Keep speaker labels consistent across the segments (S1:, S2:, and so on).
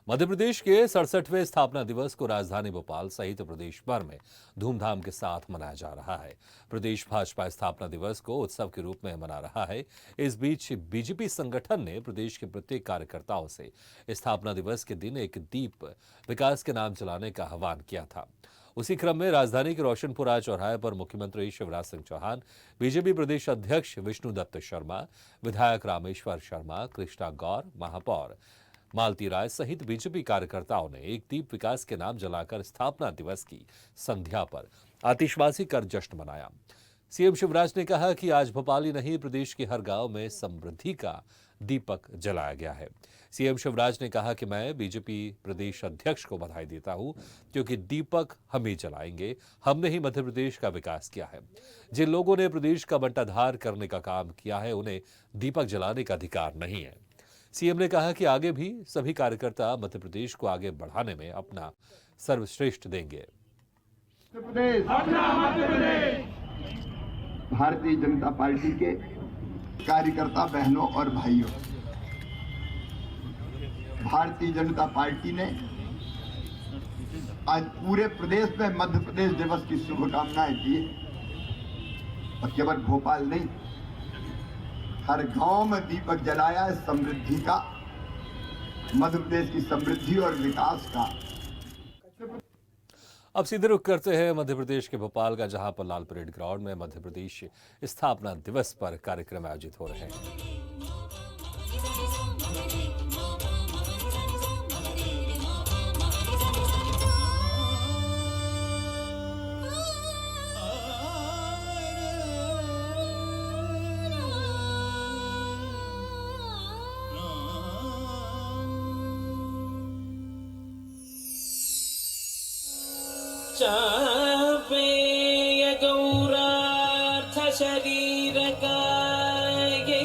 S1: मध्य प्रदेश के 67वें स्थापना दिवस को राजधानी भोपाल सहित प्रदेश भर में धूमधाम के साथ मनाया जा रहा है। प्रदेश भाजपा स्थापना दिवस को उत्सव के रूप में मना रहा है। इस बीच बीजेपी संगठन ने प्रदेश के प्रत्येक कार्यकर्ताओं से स्थापना दिवस के दिन एक दीप विकास के नाम जलाने का आह्वान किया था। उसी क्रम में राजधानी के रोशनपुरा चौराहे पर मुख्यमंत्री शिवराज सिंह चौहान, बीजेपी प्रदेश अध्यक्ष विष्णुदत्त शर्मा, विधायक रामेश्वर शर्मा, कृष्णा गौर, महापौर मालती राय सहित बीजेपी कार्यकर्ताओं ने एक दीप विकास के नाम जलाकर स्थापना दिवस की संध्या पर आतिशबाजी कर जश्न मनाया। सीएम शिवराज ने कहा कि आज भोपाल ही नहीं, प्रदेश के हर गांव में समृद्धि का दीपक जलाया गया है। सीएम शिवराज ने कहा कि मैं बीजेपी प्रदेश अध्यक्ष को बधाई देता हूं, क्योंकि दीपक हम ही जलाएंगे। हमने ही मध्य प्रदेश का विकास किया है। जिन लोगों ने प्रदेश का बंटाधार करने का काम किया है, उन्हें दीपक जलाने का अधिकार नहीं है। सीएम ने कहा कि आगे भी सभी कार्यकर्ता मध्य प्रदेश को आगे बढ़ाने में अपना सर्वश्रेष्ठ देंगे।
S2: भारतीय जनता पार्टी के कार्यकर्ता बहनों और भाइयों, भारतीय जनता पार्टी ने आज पूरे प्रदेश में मध्य प्रदेश दिवस की शुभकामनाएं दी और केवल भोपाल नहीं, हर गांव में दीपक जलाया है समृद्धि का, मध्य प्रदेश की समृद्धि और विकास का।
S1: अब सीधे रुख करते हैं मध्य प्रदेश के भोपाल का, जहां पर लाल परेड ग्राउंड में मध्य प्रदेश स्थापना दिवस पर कार्यक्रम आयोजित हो रहे हैं।
S3: चापेय गौरार्थ शरीर काये,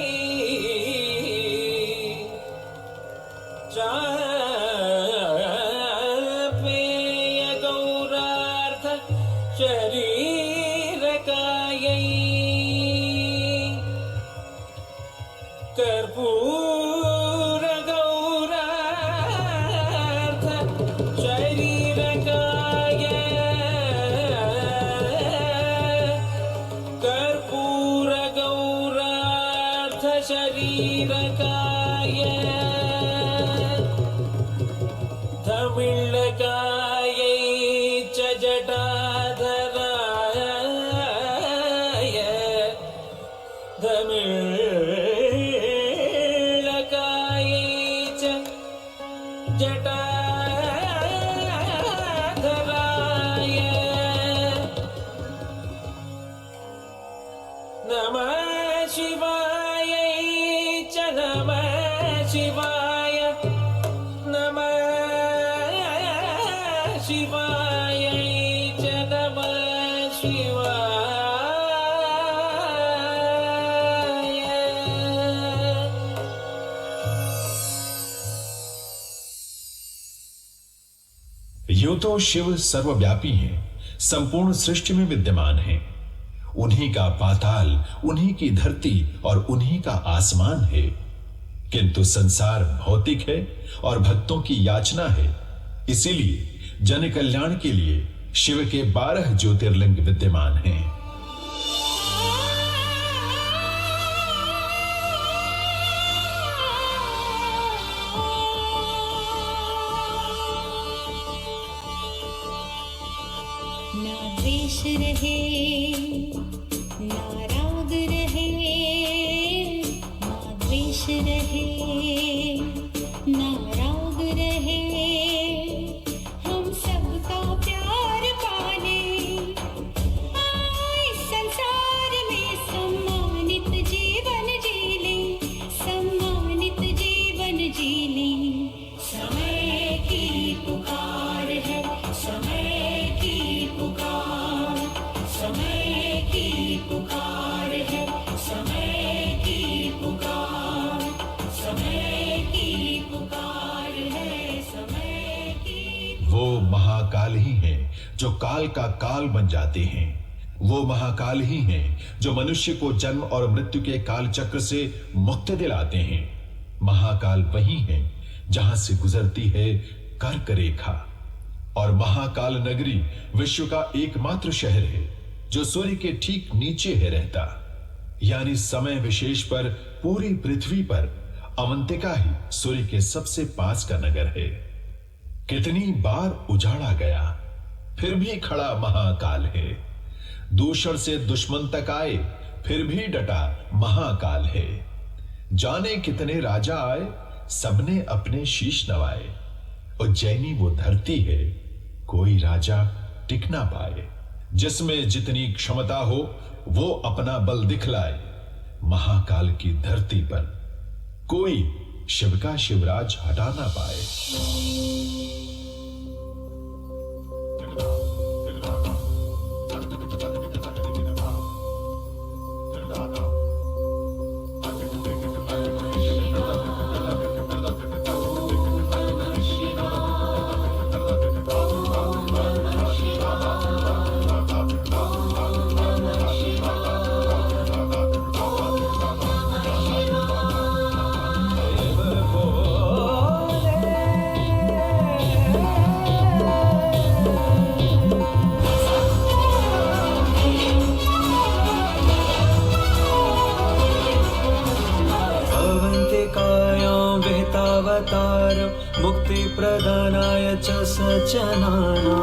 S3: चापेय गौरार्थ शरीर काये, कर्पूर गौरार्थ शरीर काये, शरीरकाय धमिळकाय च जटाधराय, धमिळकाय च जटाधराय, नमः शिवाय नमः शिवाय, नमः शिवाय च नमः शिवाय।
S4: यूं तो शिव सर्वव्यापी हैं, संपूर्ण सृष्टि में विद्यमान हैं। उन्हीं का पाताल, उन्हीं की धरती और उन्हीं का आसमान है। किंतु संसार भौतिक है और भक्तों की याचना है। इसीलिए जन कल्याण के लिए शिव के 12 ज्योतिर्लिंग विद्यमान हैं।
S5: ना द्वेष रहे, ना राग रहे, ना द्वेष रहे, ना राग रहे, हम सबका प्यार पाने आए संसार में, सम्मानित जीवन जी लें, सम्मानित जीवन जी लें। समय की पुकार है, समय की पुकार, समय की पुकार है, समय की पुकार, समय की पुकार है, समय की।
S4: वो महाकाल ही हैं जो काल का काल बन जाते हैं। वो महाकाल ही हैं जो मनुष्य को जन्म और मृत्यु के काल चक्र से मुक्ति दिलाते हैं। महाकाल वही हैं जहां से गुजरती है कर्क रेखा। और महाकाल नगरी विश्व का एकमात्र शहर है जो सूर्य के ठीक नीचे है रहता, यानी समय विशेष पर पूरी पृथ्वी पर अवंतिका ही सूर्य के सबसे पास का नगर है। कितनी बार उजाड़ा गया फिर भी खड़ा महाकाल है। दूषण से दुश्मन तक आए फिर भी डटा महाकाल है। जाने कितने राजा आए सबने अपने शीश नवाए। उज्जैनी वो धरती है कोई राजा टिक ना पाए। जिसमें जितनी क्षमता हो वो अपना बल दिखलाए। महाकाल की धरती पर कोई शिव का शिवराज हटा ना पाए।
S6: मुक्तिप्रदानाय च सज्जनानाम्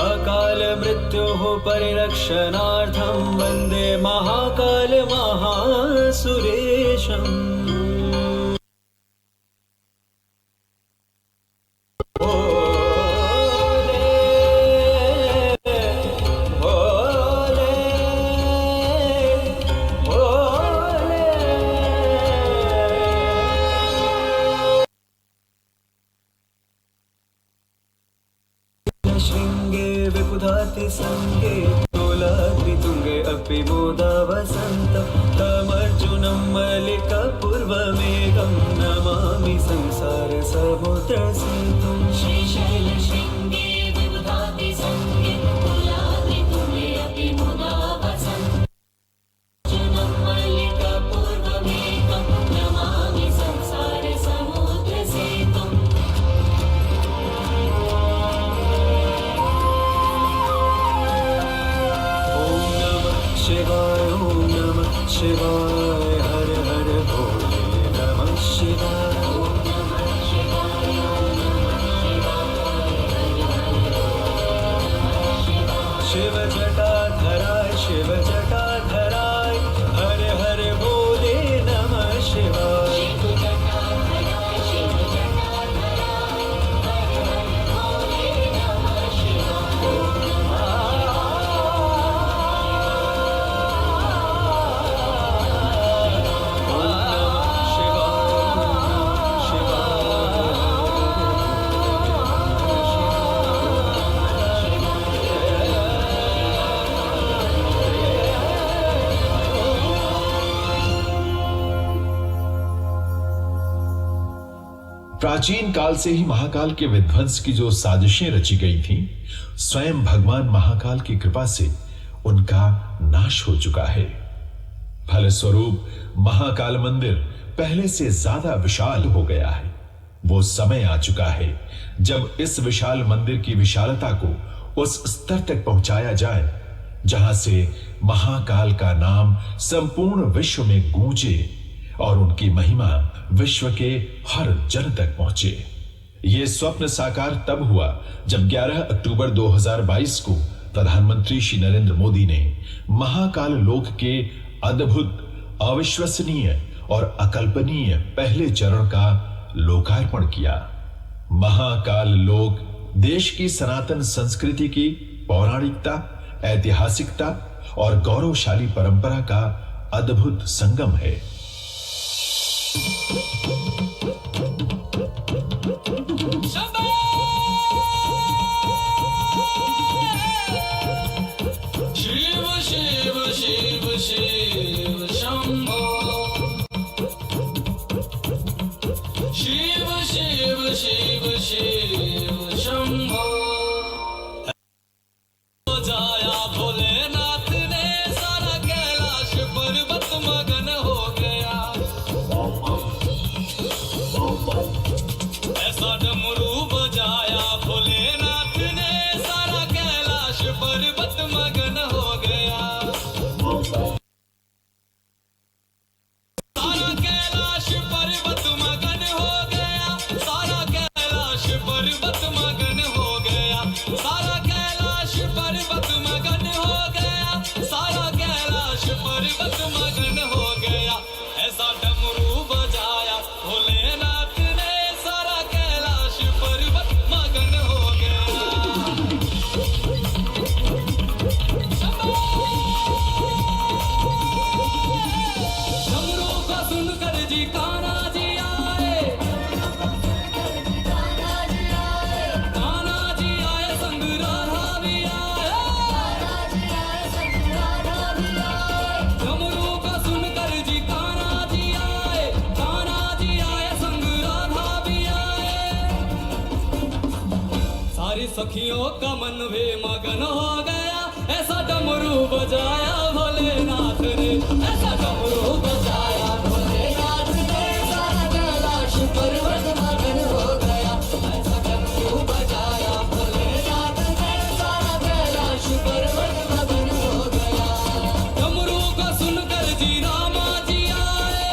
S6: अकाल मृत्योः परिरक्षणार्थं वन्दे महाकाल महासुरेशम्। शृंगे विपुधाति संगे तोलाद्रितुंगे अपि मोदा वसंत तमर्जुनं मल्लिकापूर्वमेघं नमामि संसार समुद्र सेतुं।
S5: श्रीशैल शृंगे विबुधाति संगे तोलाद्रितुंगे अपि मुदा वसन्त अर्जुनं मल्लिकापूर्वमेघं नमामि संसार समुद्र सेतुम्।
S6: शिवाय ओम नमः शिवाय हर हर भोले नमः शिवाय। शिव जटाधराय शिव जटाधराय हर हर भोले नमः शिवाय।
S4: प्राचीन काल से ही महाकाल के विध्वंस की जो साजिशें रची गई थीं, स्वयं भगवान महाकाल की कृपा से उनका नाश हो चुका है। फलस्वरूप महाकाल मंदिर पहले से ज्यादा विशाल हो गया है। वो समय आ चुका है जब इस विशाल मंदिर की विशालता को उस स्तर तक पहुंचाया जाए जहां से महाकाल का नाम संपूर्ण विश्व में गूंजे और उनकी महिमा विश्व के हर जन तक पहुंचे। यह स्वप्न साकार तब हुआ जब 11 अक्टूबर 2022 को प्रधानमंत्री श्री नरेंद्र मोदी ने महाकाल लोक के अद्भुत, अविश्वसनीय और अकल्पनीय पहले चरण का लोकार्पण किया। महाकाल लोक देश की सनातन संस्कृति की पौराणिकता, ऐतिहासिकता और गौरवशाली परंपरा का अद्भुत संगम है।
S3: शिव शिव शिव शिव शंभो शिव शिव शिव शिव शंभो। जाया भोलेनाथ ने सारा कैलाश पर्वत मगन हो गया। सखियों का मन भी मगन हो गया, ऐसा डमरू बजाया भोलेनाथ ने, ऐसा डमरू बजाया भोलेनाथ ने, सारा कैलाश पर्वत मगन हो गया, ऐसा डमरू बजाया भोलेनाथ ने, सारा कैलाश पर्वत मगन हो गया। डमरू को सुनकर जी रामा जी आए,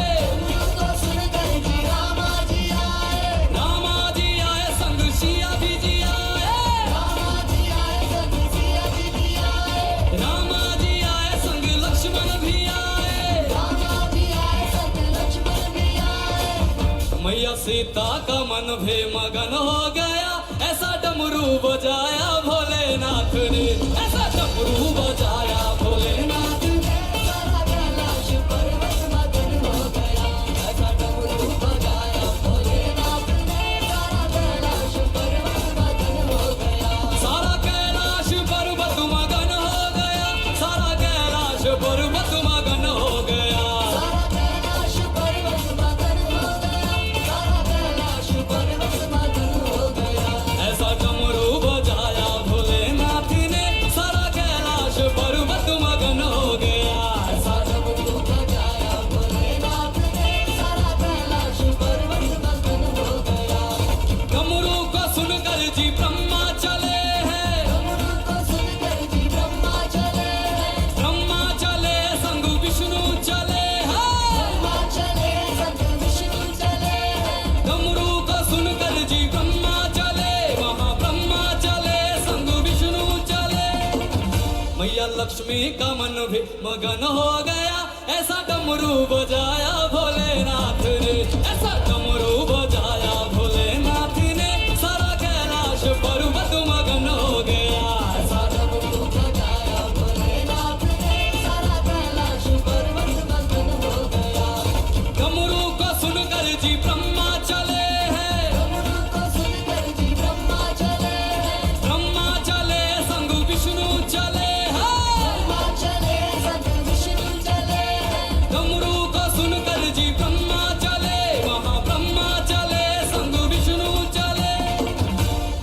S3: डमरू को सुनकर जी रामा जी आए, रामा जी आए संग सिया भी जी आए, रामा जी आए संग सिया भी जी आए, रामा जी आए संग लक्ष्मण भी आए, रामा जी आए संग लक्ष्मण भी आए। मैया सीता का मन भी मगन हो गया, ऐसा डमरू बजाया भोलेनाथ ने, ऐसा डमरू बजाया भोलेनाथ ने, सारा कैलाश पर्वत मगन हो गया, ऐसा डमरू बजाया भोलेनाथ ने, सारा कैलाश पर्वत मगन हो गया, सारा कैलाश पर्वत मगन हो गया, सारा कैलाश पर्वत मगन हो गया, सारा कैलाश पर्वत मगन हो गया, सारा कैलाश पर्वत मगन हो गया। ऐसा डमरू बजाया भोलेनाथ ने, सारा कैलाश पर्वत मगन हो गया, ऐसा डमरू बजाया भोलेनाथ ने, सारा कैलाश पर्वत मगन हो गया। डमरू को सुनकर जी ब्रह्मा चले हैं, डमरू को सुनकर जी ब्रह्मा चले हैं, ब्रह्मा चले संग विष्णु चले हैं, ब्रह्मा चले संग विष्णु चले हैं। डमरू को सुनकर जी ब्रह्मा चले, महाब्रह्मा चले संग विष्णु चले। मैया लक्ष्मी का मन भी मगन हो गया, ऐसा डमरू बजाया भोलेनाथ ने, ऐसा डमरू बजाया भोलेनाथ ने, सारा कैलाश पर्वत मगन हो गया, ऐसा डमरू बजाया भोलेनाथ ने, सारा कैलाश पर्वत मगन हो गया। डमरू को सुनकर जी ब्रह्मा चले हैं, डमरू को सुनकर जी ब्रह्मा चले हैं, ब्रह्मा चले संग विष्णु चले हैं, ब्रह्मा चले संग विष्णु चले हैं। डमरू को सुनकर जी ब्रह्मा चले, महाब्रह्मा चले संग विष्णु चले।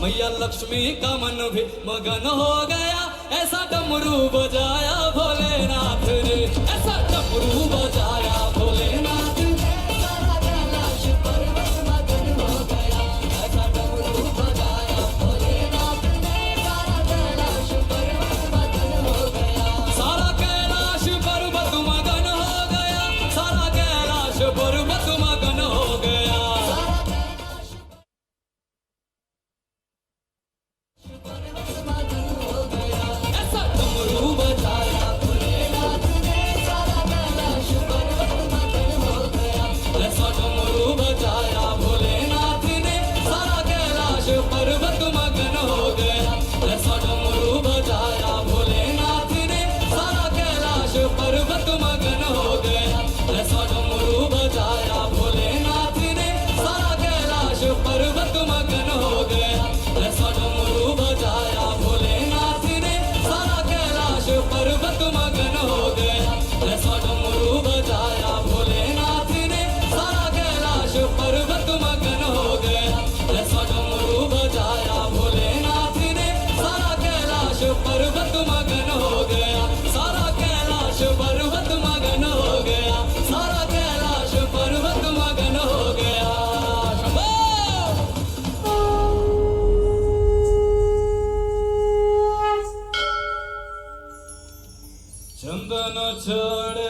S3: मैया लक्ष्मी का मन भी मगन हो गया, ऐसा डमरू बजाया भोलेनाथ ने, ऐसा डमरू बजाया भोलेनाथ ने, सारा कैलाश पर्वत मगन हो गया, ऐसा डमरू बजाया भोलेनाथ ने, सारा कैलाश पर्वत मगन हो गया, सारा कैलाश पर्वत मगन हो गया, सारा कैलाश पर्वत मगन हो गया, सारा कैलाश पर्वत मगन हो गया, ऐसा डमरू बजाया भोलेनाथ ने, सारा कैलाश पर्वत मगन हो गया, ऐसा डमरू बजाया भोलेनाथ ने, सारा कैलाश पर्वत मगन हो गया, ऐसा डमरू बजाया भोलेनाथ ने, सारा कैलाश पर्वत मगन हो गया, ऐसा डमरू बजाया भोलेनाथ ने, सारा कैलाश पर्वत मगन हो गया, ऐसा डमरू बजाया भोलेनाथ ने, सारा कैलाश पर्वत मगन हो गया, ऐसा डमरू बजाया भोलेनाथ ने, सारा कैलाश पर्वत मगन हो गया, ऐसा डमरू बजाया भोलेनाथ ने, सारा कैलाश पर्वत मगन हो गया, सारा कैलाश पर्वत मगन हो गया, सारा कैलाश पर्वत मगन हो गया। चंदन छोड़े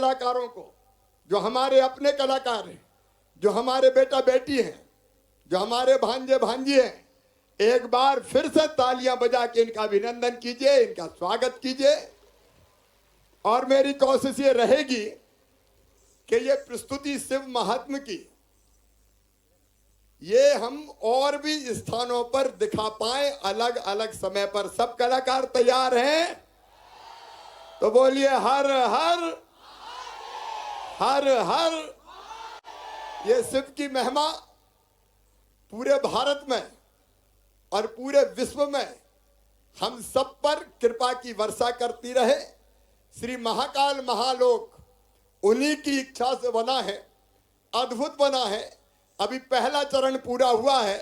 S2: कलाकारों को, जो हमारे अपने कलाकार हैं, जो हमारे बेटा बेटी हैं, जो हमारे भांजे भांजी हैं, एक बार फिर से तालियां बजा के इनका अभिनंदन कीजिए, इनका स्वागत कीजिए। और मेरी कोशिश ये रहेगी कि ये प्रस्तुति शिव महात्म की ये हम और भी स्थानों पर दिखा पाए, अलग अलग समय पर। सब कलाकार तैयार हैं? तो बोलिए हर हर हर हर। ये शिव की महिमा पूरे भारत में और पूरे विश्व में हम सब पर कृपा की वर्षा करती रहे। श्री महाकाल महालोक उन्हीं की इच्छा से बना है, अद्भुत बना है। अभी पहला चरण पूरा हुआ है,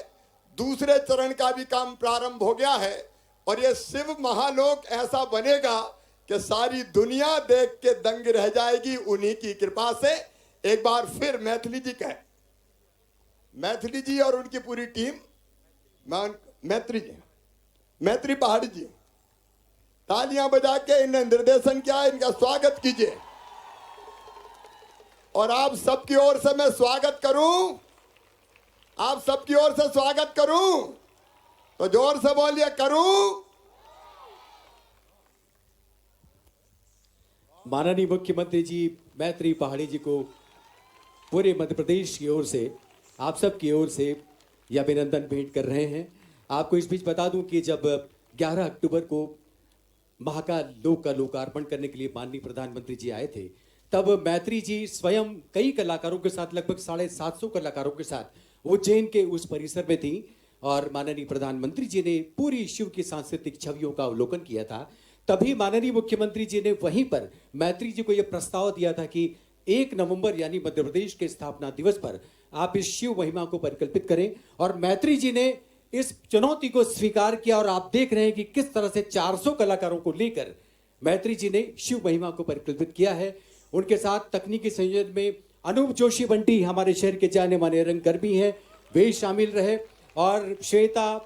S2: दूसरे चरण का भी काम प्रारंभ हो गया है। और ये शिव महालोक ऐसा बनेगा कि सारी दुनिया देख के दंग रह जाएगी उन्हीं की कृपा से। एक बार फिर मैथिली जी कहें, मैथिली जी और उनकी पूरी टीम, मैत्री जी, मैत्री पहाड़ी जी, तालियां बजा के इन्हें निर्देशन किया, इनका स्वागत कीजिए। और आप सबकी ओर से मैं स्वागत करूं, आप सबकी ओर से स्वागत करूं, तो जोर से बोलिए करूं।
S7: माननीय मुख्यमंत्री जी मैत्री पहाड़ी जी को पूरे मध्य प्रदेश की ओर से, आप सब की ओर से यह अभिनंदन भेंट कर रहे हैं। आपको इस बीच बता दूं कि जब 11 अक्टूबर को महाकाल लोक का लोकार्पण करने के लिए माननीय प्रधानमंत्री जी आए थे, तब मैत्री जी स्वयं कई कलाकारों के साथ, लगभग 750 कलाकारों के साथ उज्जैन के उस परिसर में थी। और माननीय प्रधानमंत्री जी ने पूरी शिव की सांस्कृतिक छवियों का अवलोकन किया था। तभी माननीय मुख्यमंत्री जी ने वहीं पर मैत्री जी को यह प्रस्ताव दिया था कि 1 नवंबर यानी मध्य प्रदेश के स्थापना दिवस पर आप इस शिव महिमा को परिकल्पित करें। और मैत्री जी ने इस चुनौती को स्वीकार किया और आप देख रहे हैं कि किस तरह से 400 कलाकारों को लेकर मैत्री जी ने शिव महिमा को परिकल्पित किया है। उनके साथ तकनीकी संयोजन में अनूप जोशी बंटी, हमारे शहर के जाने माने रंगकर्मी हैं, वे शामिल रहे। और श्वेता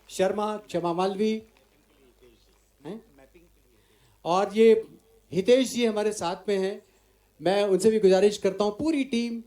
S7: शर्मा, क्षमा मालवी हैं, और ये हितेश जी हमारे साथ में हैं। मैं उनसे भी गुजारिश करता हूं, पूरी टीम,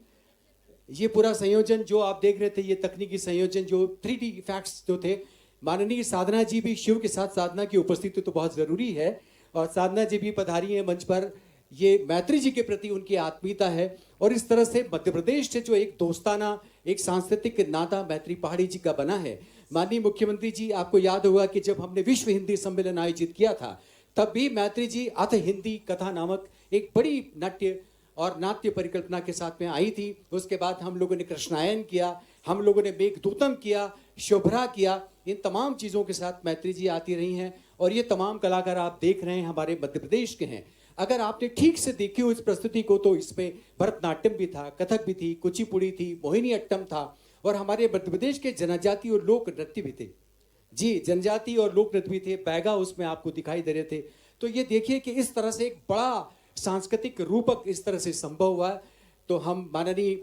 S7: ये पूरा संयोजन जो आप देख रहे थे, ये तकनीकी संयोजन जो 3D इफेक्ट्स जो थे, माननीय साधना जी भी, शिव के साथ साधना की उपस्थिति तो बहुत जरूरी है। और साधना जी भी पधारी हैं मंच पर। ये मैत्री जी के प्रति उनकी आत्मीयता है। और इस तरह से मध्य प्रदेश से जो एक दोस्ताना, एक सांस्कृतिक नाता मैत्री पहाड़ी जी का बना है। माननीय मुख्यमंत्री जी, आपको याद होगा कि जब हमने विश्व हिंदी सम्मेलन आयोजित किया था, तब भी मैत्री जी अथ हिंदी कथा नामक एक बड़ी नाट्य परिकल्पना के साथ में आई थी। उसके बाद हम लोगों ने कृष्णायन किया, हम लोगों ने मेघदूतम किया, शुभ्रा किया। इन तमाम चीज़ों के साथ मैत्री जी आती रही हैं। और ये तमाम कलाकार आप देख रहे हैं हमारे मध्य प्रदेश के हैं। अगर आपने ठीक से देखी हो इस प्रस्तुति को, तो इसमें भरतनाट्यम भी था, कथक भी थी, कुचिपुड़ी थी, मोहिनी अट्टम था, और हमारे मध्य प्रदेश के जनजाति और लोक नृत्य भी थे। जी, जनजाति और लोक नृत्य भी थे, बैगा उसमें आपको दिखाई दे रहे थे। तो ये देखिए कि इस तरह से एक बड़ा सांस्कृतिक रूपक इस तरह से संभव हुआ। तो हम माननीय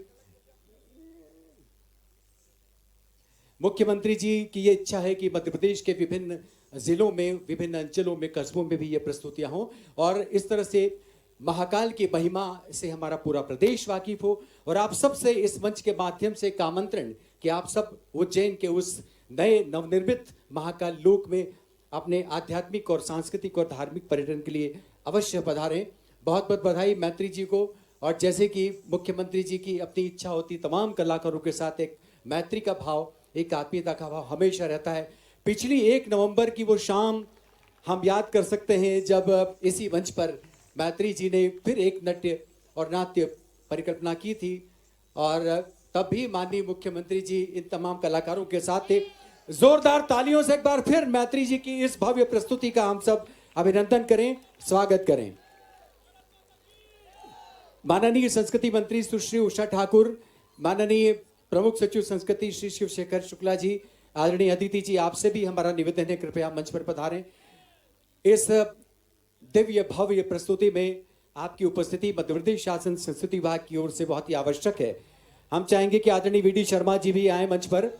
S7: मुख्यमंत्री जी की ये इच्छा है कि मध्य प्रदेश के विभिन्न जिलों में, विभिन्न अंचलों में, कस्बों में भी ये प्रस्तुतियां हों, और इस तरह से महाकाल की महिमा से हमारा पूरा प्रदेश वाकिफ हो। और आप सबसे इस मंच के माध्यम से एक आमंत्रण कि आप सब उज्जैन के उस नए नवनिर्मित महाकाल लोक में अपने आध्यात्मिक और सांस्कृतिक और धार्मिक पर्यटन के लिए अवश्य पधारें। बहुत बहुत बधाई मैत्री जी को। और जैसे कि मुख्यमंत्री जी की अपनी इच्छा होती, तमाम कलाकारों के साथ एक मैत्री का भाव, एक आत्मीयता का भाव हमेशा रहता है। पिछली 1 नवंबर की वो शाम हम याद कर सकते हैं जब इसी मंच पर मैत्री जी ने फिर एक नृत्य और नाट्य परिकल्पना की थी। और तब भी माननीय मुख्यमंत्री जी इन तमाम कलाकारों के साथ थे। जोरदार तालियों से एक बार फिर मैत्री जी की इस भव्य प्रस्तुति का हम सब अभिनंदन करें, स्वागत करें। माननीय संस्कृति मंत्री सुश्री उषा ठाकुर, माननीय प्रमुख सचिव संस्कृति श्री शिवशेखर शुक्ला जी, आदरणीय अदिति जी, आपसे भी हमारा निवेदन है, कृपया मंच पर पधारें। इस दिव्य भव्य प्रस्तुति में आपकी उपस्थिति मध्य प्रदेश शासन संस्कृति विभाग की ओर से बहुत ही आवश्यक है। हम चाहेंगे कि आदरणीय वीडी शर्मा जी भी आए मंच पर।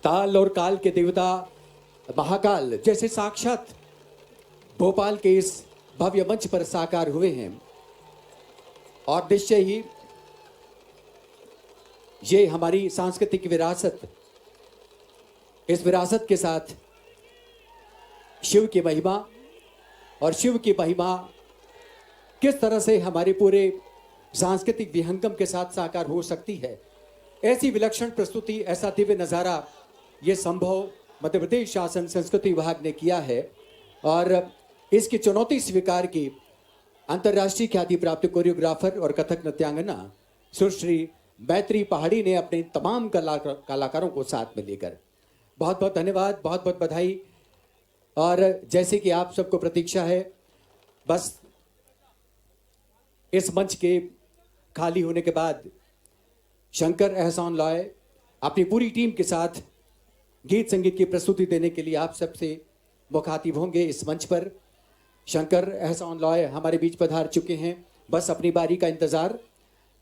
S7: ताल और काल के देवता महाकाल जैसे साक्षात भोपाल के इस भव्य मंच पर साकार हुए हैं और निश्चय ही ये हमारी सांस्कृतिक विरासत, इस विरासत के साथ शिव की महिमा और शिव की महिमा किस तरह से हमारे पूरे सांस्कृतिक विहंगम के साथ साकार हो सकती है, ऐसी विलक्षण प्रस्तुति, ऐसा दिव्य नज़ारा ये संभव मध्य प्रदेश शासन संस्कृति विभाग ने किया है और इसकी चुनौती स्वीकार की अंतर्राष्ट्रीय ख्याति प्राप्त कोरियोग्राफर और कथक नृत्यांगना सुश्री मैत्री पहाड़ी ने अपने तमाम कलाकारों को साथ में लेकर। बहुत बहुत धन्यवाद, बहुत बहुत बधाई। और जैसे कि आप सबको प्रतीक्षा है, बस इस मंच के खाली होने के बाद शंकर एहसान लॉय अपनी पूरी टीम के साथ गीत संगीत की प्रस्तुति देने के लिए आप सबसे मुखातिब होंगे। इस मंच पर शंकर एहसान लॉय हमारे बीच पधार चुके हैं, बस अपनी बारी का इंतज़ार।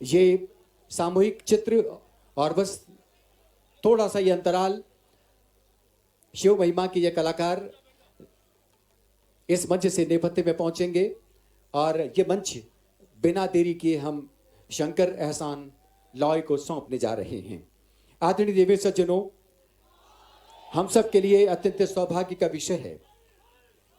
S7: ये सामूहिक चित्र और बस थोड़ा सा ये अंतराल, शिव महिमा के ये कलाकार इस मंच से नेपथ्य में पहुंचेंगे और ये मंच बिना देरी किए हम शंकर एहसान लॉय को सौंपने जा रहे हैं। आदरणीय देवी सज्जनों, हम सब के लिए अत्यंत सौभाग्य का विषय है